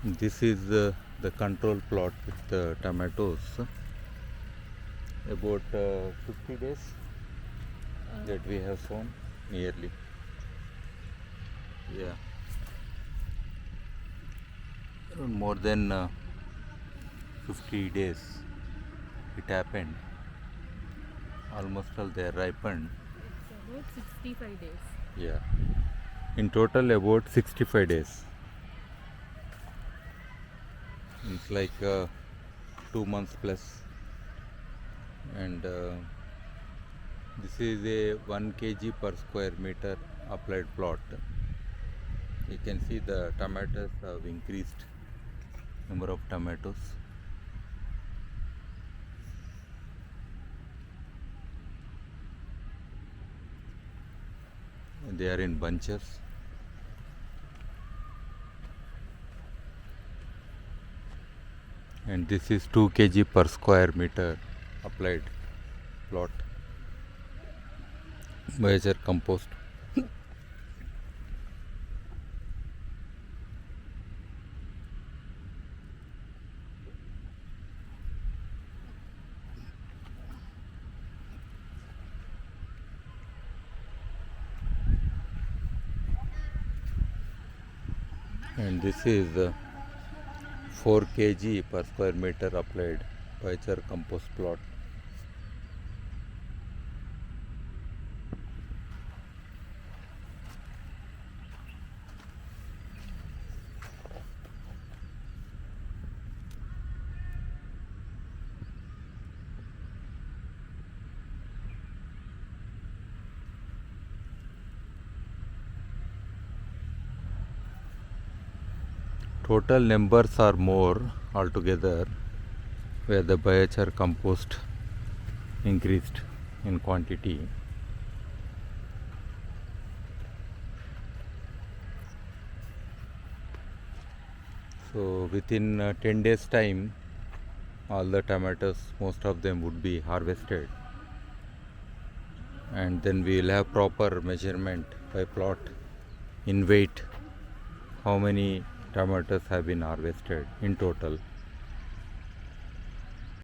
This is the control plot with the tomatoes. About 50 days that we have sown nearly. Yeah. More than 50 days it happened. Almost all they are ripened. It's about 65 days. Yeah. In total about 65 days. It's like 2 months plus. And this is a 1 kg per square meter applied plot. You can see the tomatoes have increased number of tomatoes. And they are in bunches. And this is 2 kg per square meter applied plot. BIOCHAR compost. And this is 4 kg per square meter applied BIOCHAR compost plot. Total numbers are more altogether, where the BIOCHAR compost increased in quantity. So within 10 days time, all the tomatoes, most of them would be harvested, and then we will have proper measurement by plot in weight how many tomatoes have been harvested in total.